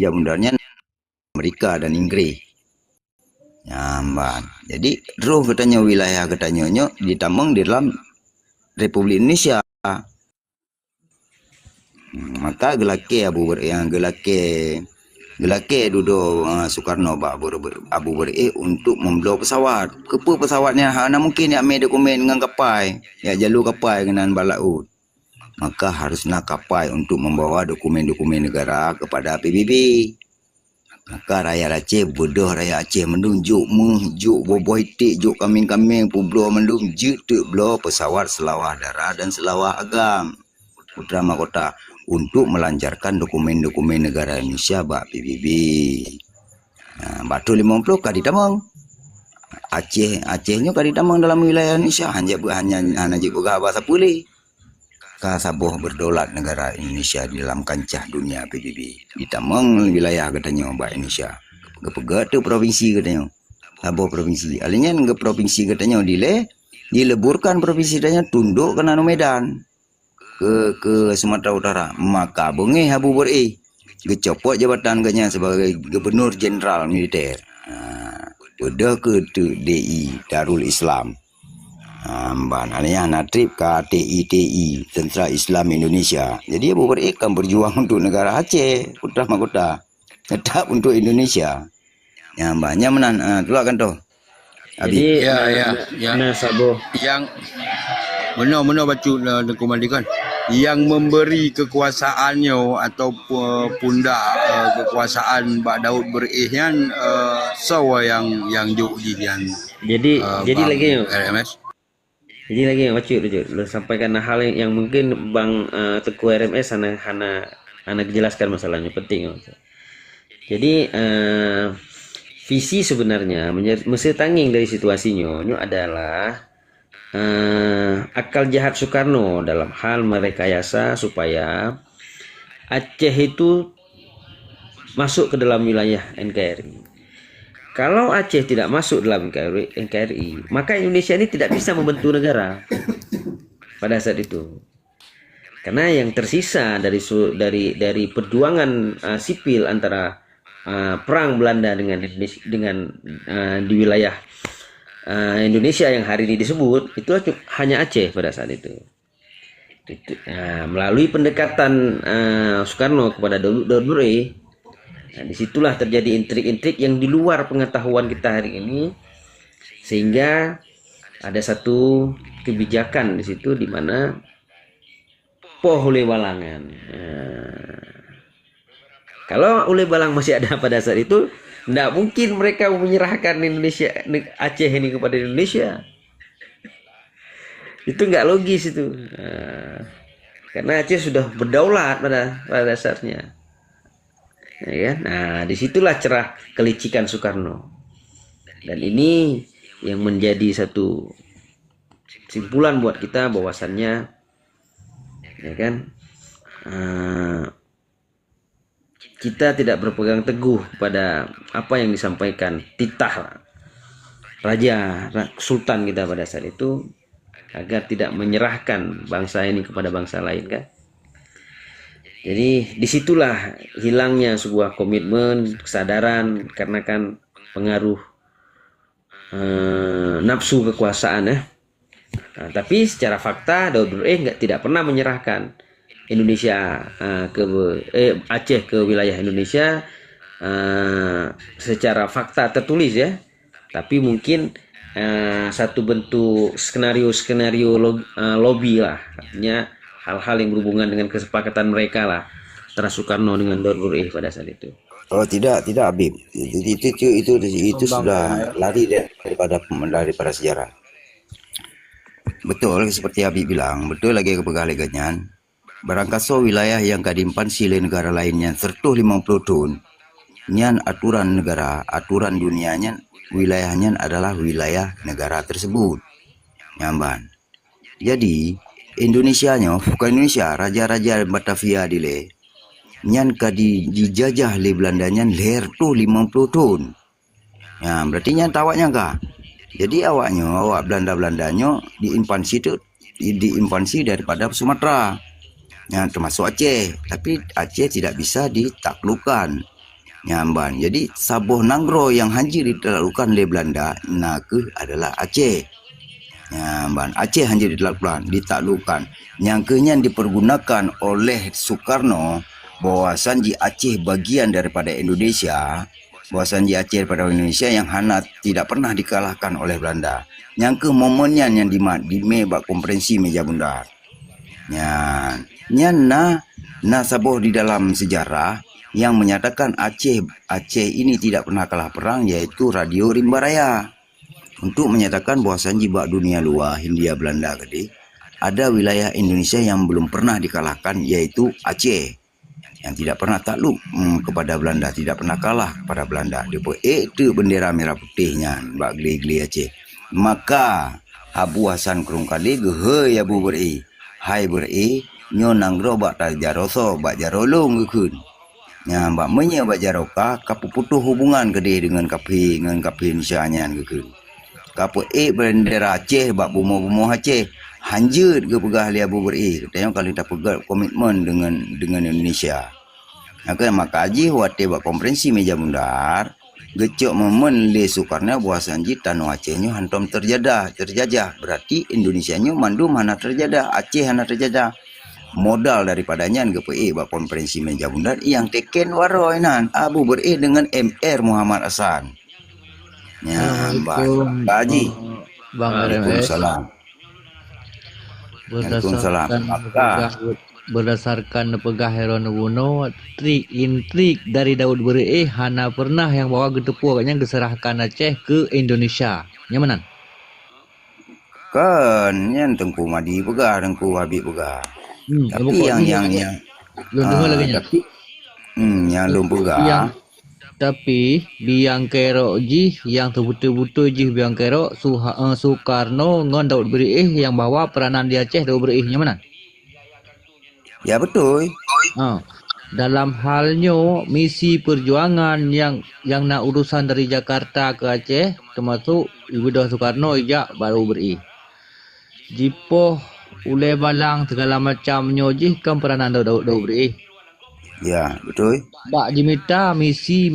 bundarnya Amerika dan Inggris. Nyamban. Jadi roh katanya wilayah katanya ditambang di dalam Republik Indonesia. Maka gelake duduk Soekarno Abu Beri untuk membeli pesawat. Kepa pesawatnya hana mungkin ya dokumen dengan kapal, ya jalur kapal dengan balaut. Maka harus nak kapal untuk membawa dokumen-dokumen negara kepada PBB. Maka rakyat Aceh bodoh, rakyat Aceh menunjuk boboh itik juk kambing-kambing publo mendung juk blo pesawat selawah darat dan selawah agam putra mahkota untuk melancarkan dokumen-dokumen negara Indonesia bak PBB. Batu 50 kadi tamang. Acehnya kadi tamang dalam wilayah Indonesia hanya juga bahasa pulih. Saboh berdolat negara Indonesia di dalam kancah dunia PBB. Ditamang wilayah katanya bak Indonesia. Kepegat tu provinsi katanya. Saboh provinsi. Alinya ke provinsi katanya dileburkan provinsi katanya tunduk ke Nano Medan. Ke Sumatera Utara. Maka bengih Abu Beri kecopot jabatan katanya sebagai Gubernur Jenderal Militer. Udah ke DI Darul Islam. Ban aliyah natrib ke TI Tentera Islam Indonesia. Jadi Abu Beri kan berjuang untuk negara Aceh, putra mahkota. Tetap untuk Indonesia. Ya banyak menan itulah kan toh. Jadi nah Sabo yang mana baca dokumen kan yang memberi kekuasaannya atau pundak kekuasaan Pak Daud Berihan sawa yang judian. Jadi lagi RMS. Jadi lagi yang lu sampaikan hal yang mungkin Bang Teguh RMS hana jelaskan masalahnya penting. Jadi visi sebenarnya mesti tanging dari situasinya ini adalah akal jahat Soekarno dalam hal merekayasa supaya Aceh itu masuk ke dalam wilayah NKRI. Kalau Aceh tidak masuk dalam NKRI, maka Indonesia ini tidak bisa membentuk negara pada saat itu. Karena yang tersisa dari perjuangan sipil antara perang Belanda dengan di wilayah Indonesia yang hari ini disebut itu hanya Aceh pada saat itu. Melalui pendekatan Soekarno kepada Daud Beri. Nah, disitulah terjadi intrik-intrik yang di luar pengetahuan kita hari ini, sehingga ada satu kebijakan di situ di mana poh Ule Balangan. Kalau Ule Balang masih ada pada saat itu, tidak mungkin mereka menyerahkan Aceh ini kepada Indonesia. Itu nggak logis itu, karena Aceh sudah berdaulat pada dasarnya. Ya, nah disitulah cerah kelicikan Soekarno, dan ini yang menjadi satu simpulan buat kita bahwasannya, ya kan, kita tidak berpegang teguh pada apa yang disampaikan titah Raja Sultan kita pada saat itu, agar tidak menyerahkan bangsa ini kepada bangsa lain kan. Jadi disitulah hilangnya sebuah komitmen, kesadaran, karena kan pengaruh nafsu kekuasaan ya. Tapi secara fakta Daud Beri tidak pernah menyerahkan Indonesia Aceh ke wilayah Indonesia secara fakta tertulis ya. Tapi mungkin satu bentuk skenario lobby lah, artinya hal-hal yang berhubungan dengan kesepakatan mereka lah antara Soekarno dengan Daud Beri pada saat itu. Oh tidak Habib, itu sudah lari daripada sejarah. Betul seperti Habib bilang, betul lagi kepegalegannya. Barangkaso wilayah yang kadimpan sile negara lainnya sertuh 50 tahun. Nyan aturan negara, aturan dunianya, wilayahnya adalah wilayah negara tersebut. Nyamban. Jadi Indonesianya, bukan Indonesia, raja-raja Batavia dile. Nyan kadi dijajah le Belandanya leher tu 50 tahun. Ya, berarti nyan tawaknya kah? Jadi awak Belandanya diinvasi daripada Sumatera. Ya, termasuk Aceh, tapi Aceh tidak bisa ditaklukkan. Nyamban. Jadi Saboh Nanggro yang hancur ditaklukkan oleh Belanda ke adalah Aceh. Nyamban. Aceh hancur ditaklukkan. Nyangkanya dipergunakan oleh Soekarno bahwasan di Aceh bagian daripada Indonesia. Bahwasan di Aceh daripada Indonesia yang hana tidak pernah dikalahkan oleh Belanda. Nyangka momennya yang di bak konferensi meja bundar. Na Saboh di dalam sejarah yang menyatakan Aceh ini tidak pernah kalah perang, yaitu Radio Rimba Raya, untuk menyatakan bahwasan jibak dunia luar Hindia Belanda tadi ada wilayah Indonesia yang belum pernah dikalahkan, yaitu Aceh, yang tidak pernah takluk kepada Belanda, tidak pernah kalah kepada Belanda. Dia pun itu bendera merah putihnya bak geli-geli Aceh. Maka Abu Hasan Kurung Kali gehei Abu beri hai beri nyo Nanggro bak tajaroso bak jarolong gekun. Bak menye bak jaroka kapu putuh hubungan gede dengan kapi Indonesia nya gekun. Kapu bendera Aceh bak bumo Aceh hanjut ke pegah li Abu beri. Katanya kalau tak pegat komitmen dengan Indonesia. Maka haji wate bak konferensi meja bundar gecok momen le Soekarno bahwasan ji tanah Acehnya hantom terjajah. Berarti Indonesianya mandum hana terjajah, Aceh hana terjajah. Modal daripadanya GPE bak konferensi meja bundar yang teken waroinan Abu beri dengan MR Muhammad Hasan. Mbak Haji. Bang RMS. Berdasarkan pegah Heron Wuno, trik dari Daud beri hana pernah yang bawa getepu agaknya diserahkan Aceh ke Indonesia. Nyamanan? Kan yang Tengku Madi pegah, Tengku Habib pegah. Tapi yang belum pegah. Tapi biang kerok ji yang betul-betul ji biang kerok Soekarno ngon Daud beri yang bawa peranan di Aceh Daud beri nyamanan? Ya betul. Dalam halnya misi perjuangan yang nak urusan dari Jakarta ke Aceh, termasuk Ibu Dah Soekarno ijak baru beri. Jipoh uleh balang segala macamnya je kan peranan Daud beri. Ya betul. Bak diminta misi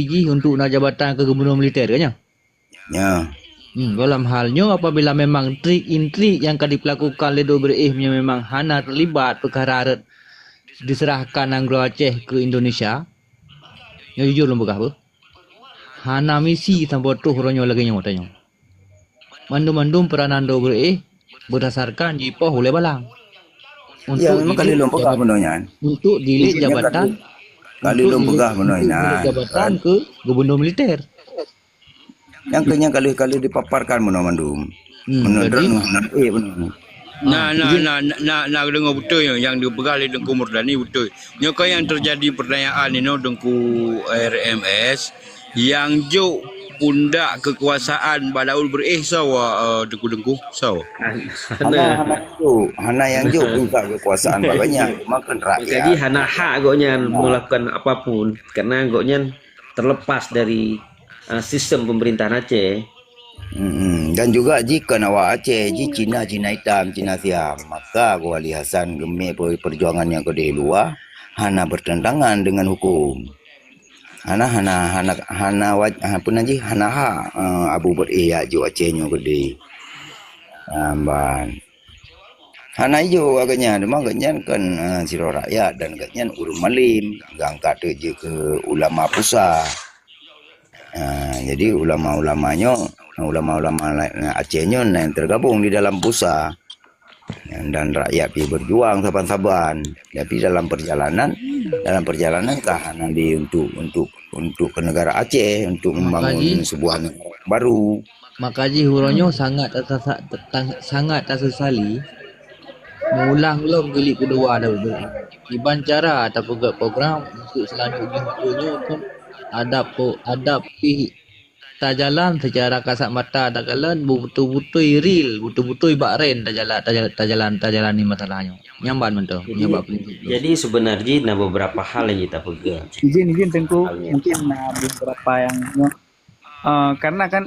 ji untuk nak jabatan ke gubernur militer kan ya? Ya. Dalam halnya apabila memang trik-intrik yang akan dilakukan oleh Daud beri memang hana terlibat perkara diserahkan Nanggro Aceh ke Indonesia, yang jujur lembut apa? Hana misi sampai tu ronyo lagi nyo tanya. Mandum peranan Daud beri berdasarkan jipoh oleh balang. Ya memang kali lom pegah benarnya. Untuk dilit jabatan. Kali lom pegah benarnya. Jabatan ke gubernur militer. Yang kenyang kali dipaparkan mandum. Benar. Nak dengar betul yang dia pegang oleh Dengku Murdani betul. Nyoko yang terjadi pertanyaan ini Dengku RMS yang jo pundak kekuasaan Badaul beri sawa Dengku sawa. Hana yang jo pundak kekuasaan banyak makan rakyat. Jadi hana hak agaknya melakukan apapun karena agaknya terlepas dari sistem pemerintahan Aceh. Dan juga jika nawak Aceh Cina hitam Cina siam, maka Wali Hasan gemik perjuangan yang ke luar hana bertentangan dengan hukum. Hana Abu beri jo Acehnya gede. Hana ijo agaknya memang agaknya kan siro rakyat dan agaknya urung malim gangkat je ke ulama pusat. Jadi ulama Acehnya yang tergabung di dalam pusat dan rakyat berjuang saban-saban. Tapi dalam perjalanan kah nanti untuk ke negara Aceh untuk membangun sebuah negara baru. Maka ji huronyo sangat tersesali mengulang kali kedua ada iban cara atau program untuk selanjutnya pun ada pi tajalan secara kasat mata takalan betul-betul real betul-betul bakren tajalan ni masalahnya nyamban mentu nyambak. Jadi sebenarnya nah beberapa hal yang kita pegang. Izin Tengku mungkin beberapa yang karena kan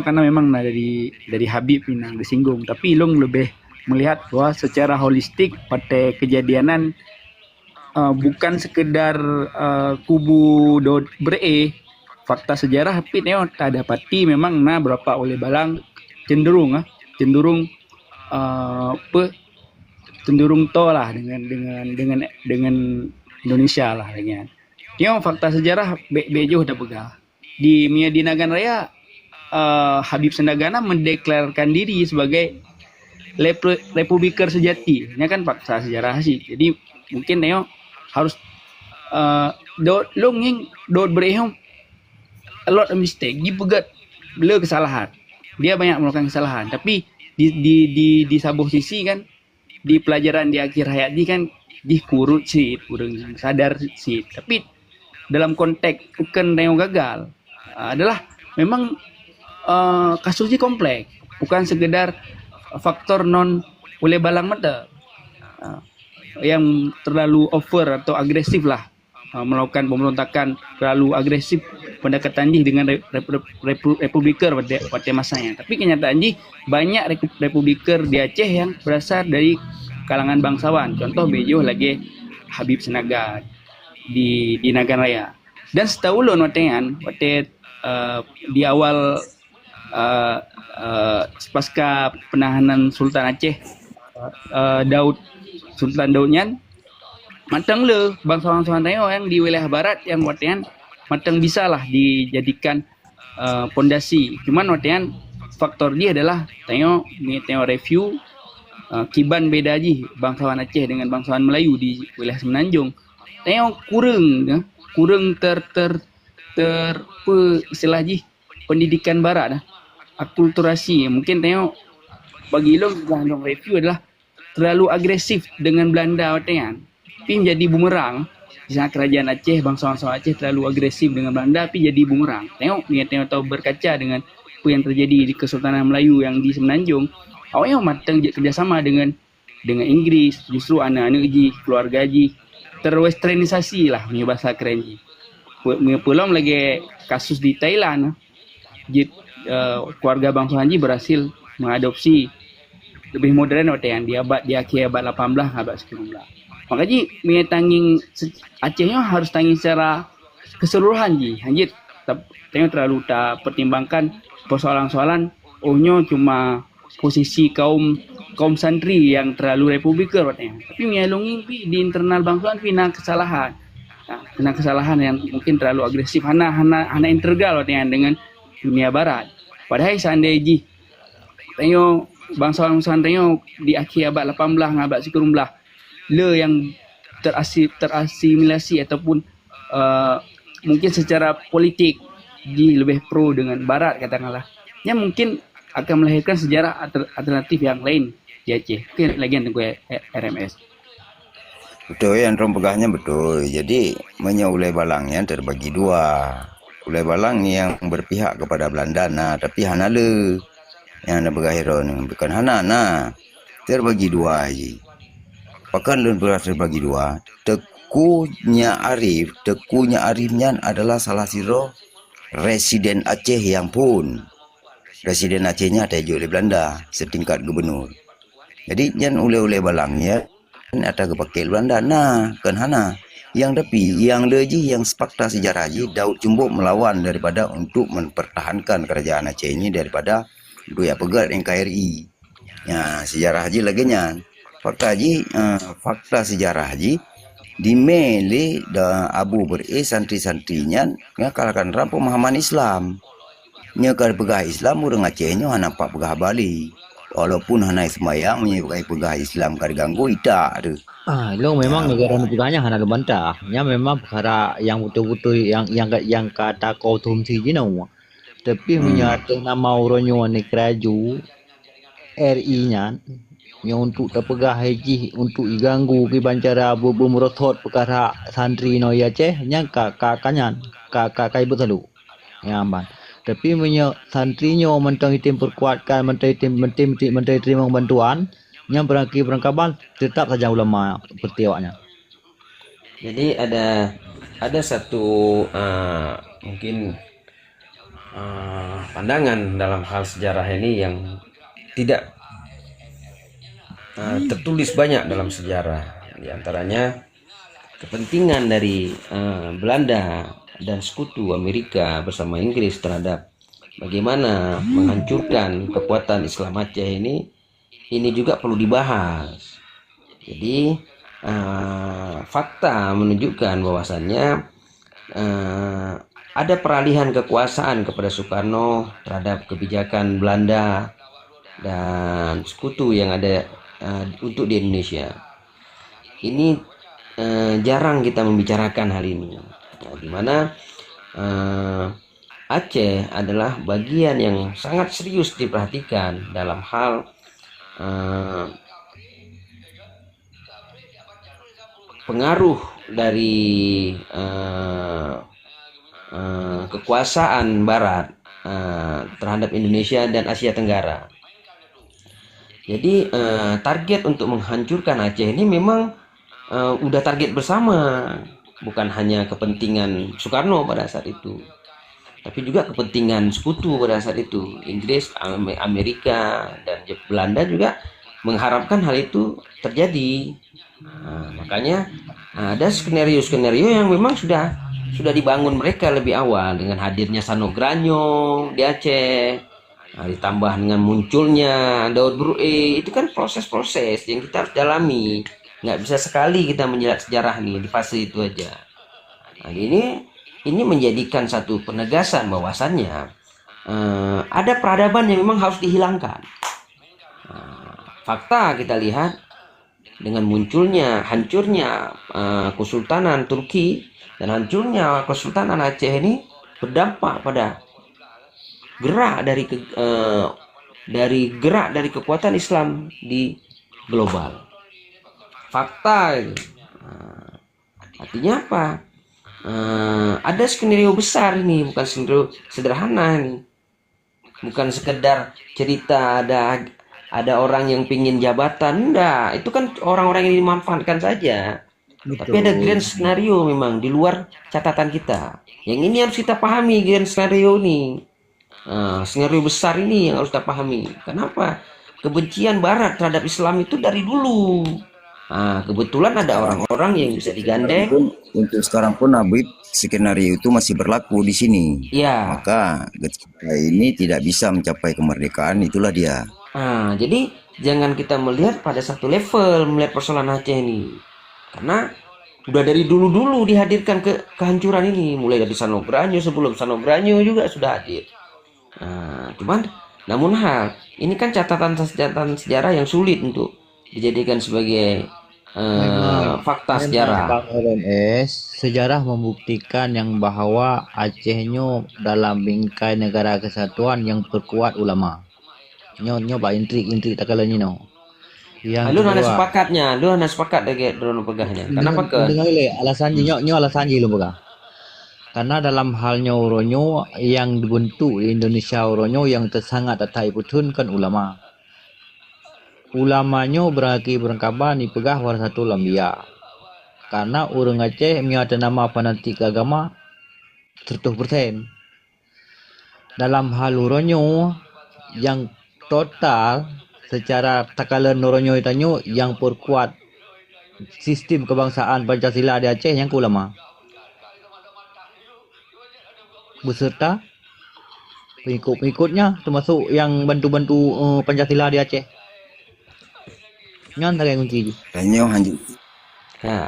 karena memang dari Habib yang disinggung, tapi Ilung lebih melihat bahwa secara holistik pada kejadianan bukan sekedar kubu Daud Bre, fakta sejarah tapi tengok tak dapati memang berapa oleh balang cenderung cenderung to lah dengan Indonesia lah dengan. Tengok fakta sejarah bejo dah pegang. Di Nagan Raya Habib Sendagana mendeklarkan diri sebagai republiker sejati. Ini kan fakta sejarah sih. Jadi mungkin tengok harus longing Daud Berehom a lot of mistake. Dia pegat bela kesalahan. Dia banyak melakukan kesalahan. Tapi di sabuh sisi kan di pelajaran di akhir hayat dia kan dikurut sih, kurang sadar sih. Tapi dalam konteks bukan yang gagal adalah memang kasusnya kompleks, bukan sekedar faktor non oleh balang mata yang terlalu over atau agresif lah, melakukan pemberontakan terlalu agresif pendekatan dia dengan republiker pada masanya. Tapi kenyataan dia banyak republiker di Aceh yang berasal dari kalangan bangsawan. Contoh bejo lagi Habib Senaga di Nagan Raya. Dan setahu ulun watean di awal pasca penahanan Sultan Aceh Sultan Daudnyan matang le bangsawan-bangsawan Tayo yang di wilayah barat yang watean matang bisa lah dijadikan pondasi. Cuman watean faktor dia adalah Tayo review kiban beda aja bangsawan Aceh dengan bangsawan Melayu di wilayah Semenanjung. Tayo kurang istilah ji pendidikan barat akulturasi. Mungkin Tayo bagi long review adalah terlalu agresif dengan Belanda watean. Tapi menjadi bumerang. Di sana kerajaan Aceh, bangsawan-bangsawan Aceh terlalu agresif dengan Belanda tapi jadi bumerang. Tengok tahu berkaca dengan apa yang terjadi di Kesultanan Melayu yang di Semenanjung. Awalnya matang kerjasama dengan Inggris, justru anak-anak ji, keluarga ji terwesternisasi lah punya bahasa keren ji. Pulang lagi kasus di Thailand, keluarga bangsawan ji berhasil mengadopsi lebih modern watean di akhir abad 18 abad 19. Makanya tanging Acehnya harus tanging secara keseluruhan ji. Hanjit tengok terlalu tak pertimbangkan persoalan-soalan cuma posisi kaum santri yang terlalu republiker watean. Tapi mialungi di internal bangsawan kena kesalahan. Kena kesalahan yang mungkin terlalu agresif hana integral watean dengan dunia barat. Padahal seandainya ji tengok bangsawan tengok di akhir abad 18 abad 19 le yang terasimilasi ataupun mungkin secara politik di lebih pro dengan barat katakanlah. Yang mungkin akan melahirkan sejarah alternatif yang lain di Aceh. Mungkin lagi yang tunggu RMS. Betul yang rom pegahnya betul. Jadi ulai balangnya terbagi dua. Ulai balang yang berpihak kepada Belanda tapi hana le yang ada begahiron bukan hana terbagi dua aja. Bahkan lu terbagi dua. Tekunya Arifnya adalah salah siro residen Aceh yang pun residen Acehnya ada oleh Belanda setingkat gubernur. Jadi yang ulai balangnya ada kepakai Belanda kan hana yang tapi yang leji yang fakta sejarah ji Daud Cumbuk melawan daripada untuk mempertahankan kerajaan Aceh ini daripada dua pegat NKRI. Ya sejarah ji laginya fakta sejarah ji di mele Abu Bre santri-santrinya kalahkan ram pemahaman Islam. Nya kal pegah Islam urang Acehnya nampak pegah Bali. Walaupun hanai semayang menyebagai pegah Islam kad ganggu tidak tu. Lo memang negara negara hana lu bantah. Nya memang perkara yang betul-betul yang kata kau tumsi jinau. Tapi menyatu nama uronyo ni keraju RI-nya yang untuk terpegah haji untuk diganggu ke bancara merotot perkara santri no Aceh nya kanyan kai betul yang ban. Tapi santrinya mentang itim perkuatkan menteri terima bantuan yang berangkaban tetap saja ulama bertiwaknya. Jadi ada satu mungkin pandangan dalam hal sejarah ini yang tidak tertulis banyak dalam sejarah. Di antaranya kepentingan dari Belanda dan sekutu Amerika bersama Inggris terhadap bagaimana menghancurkan kekuatan Islam Aceh ini juga perlu dibahas. Jadi fakta menunjukkan bahwasannya ada peralihan kekuasaan kepada Soekarno terhadap kebijakan Belanda dan sekutu yang ada untuk di Indonesia. Ini jarang kita membicarakan hal ini, di mana Aceh adalah bagian yang sangat serius diperhatikan dalam hal pengaruh dari kekuasaan Barat terhadap Indonesia dan Asia Tenggara. Jadi target untuk menghancurkan Aceh ini memang udah target bersama, bukan hanya kepentingan Soekarno pada saat itu, tapi juga kepentingan sekutu pada saat itu. Inggris, Amerika, dan Belanda juga mengharapkan hal itu terjadi. Makanya ada skenario-skenario yang memang sudah dibangun mereka lebih awal dengan hadirnya Sanogranyo di Aceh, ditambah dengan munculnya Daud Brue. Itu kan proses-proses yang kita harus dalami. Nggak bisa sekali kita menjelat sejarah nih di fase itu aja. Nah, ini menjadikan satu penegasan bahwasannya ada peradaban yang memang harus dihilangkan. Fakta kita lihat dengan hancurnya Kesultanan Turki dan hancurnya Kesultanan Aceh ini berdampak pada gerak dari kekuatan Islam di global. Fakta itu. Artinya apa? Ada skenario besar ini, bukan skenario sederhana ini. Bukan sekedar cerita ada orang yang pingin jabatan, enggak. Itu kan orang-orang yang dimanfaatkan saja. Tapi ada grand skenario memang di luar catatan kita. Yang ini harus kita pahami, grand skenario ini. Skenario besar ini yang harus kita pahami. Kenapa? Kebencian Barat terhadap Islam itu dari dulu. Kebetulan ada orang-orang yang bisa digandeng. Untuk sekarang pun Habib, skenario itu masih berlaku di sini. Ya. Maka kita ini tidak bisa mencapai kemerdekaan, itulah dia. Jadi jangan kita melihat pada satu level melihat persoalan Aceh ini. Karena udah dari dulu-dulu dihadirkan kehancuran ini, mulai dari Sanogranyo, sebelum Sanogranyo juga sudah hadir. Namun ini kan catatan sejarah yang sulit untuk dijadikan sebagai fakta sejarah. Bang RMS, sejarah membuktikan yang bahwa Acehnya dalam bingkai negara kesatuan yang perkuat ulama. Nyo ba intrik tak kala no. Yang Lu ada sepakatnya, lu ada sepakat dengan drone pegahnya. Kenapa ke? Dengar le alasan nyo alasan je lu pegah. Karena dalam halnya uronyo yang dibentuk di Indonesia uronyo yang sangat tatai putun kan ulama. Ulamanya berangkaban dipegah war satu lambia. Karena orang Aceh ada nama fanatik agama 100%. Dalam hal uronyo yang total secara takalan uronyo itanyo yang perkuat sistem kebangsaan Pancasila di Aceh yang ulama. Beserta pengikut-pengikutnya termasuk yang bantu-bantu Pancasila di Aceh. Nyon tak kunci. Tanya hanji.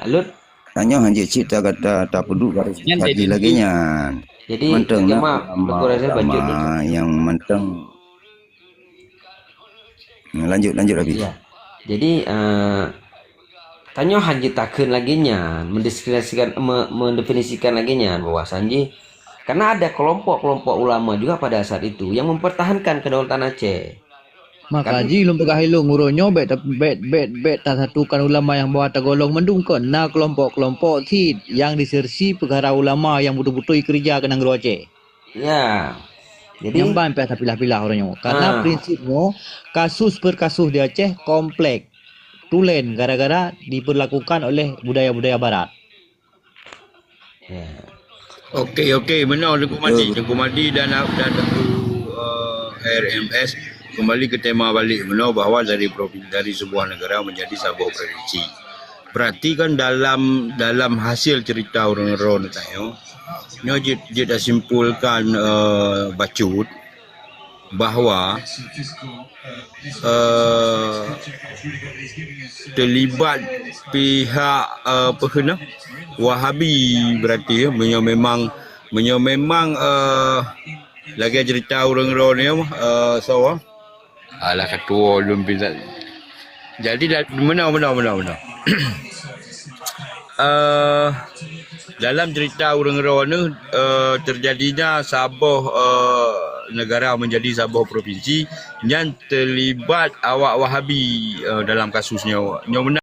Lut. Tanya hanji cita kata tak peduli garis haji lagi nya. Jadi menteng yang menteng. Lanjut Habib. Ya. Jadi tanya haji takun lagi nya mendefinisikan lagi nya bahwa Sanji karena ada kelompok-kelompok ulama juga pada saat itu yang mempertahankan kedaulatan Aceh. Maka ji lum pegah ilung uronyo bet tak satukan ulama yang bawa tergolong mendungkan na kelompok-kelompok si yang disersi perkara ulama yang betul-betul kerja ke Negeri Aceh. Ya. Jadi yang sampai pilah-pilah orangnya. Karena prinsipnya kasus per kasus di Aceh kompleks. Tulen gara-gara diperlakukan oleh budaya-budaya barat. ya. Okey, benar Tengku Madi dan RMS kembali ke tema balik benar bahawa dari sebuah negara menjadi sebuah provinsi. Berarti kan dalam hasil cerita orang-orang tayo, nyo dia dah simpulkan bacut bahawa terlibat pihak apa kena Wahabi, berarti menyo memang lagi cerita orang-orang ni so alah ketua belum bisa. Jadi benar dalam cerita orang-orang ni terjadinya Sabah negara menjadi Sabah provinsi yang terlibat awak Wahabi dalam kasusnya. Nyo benar.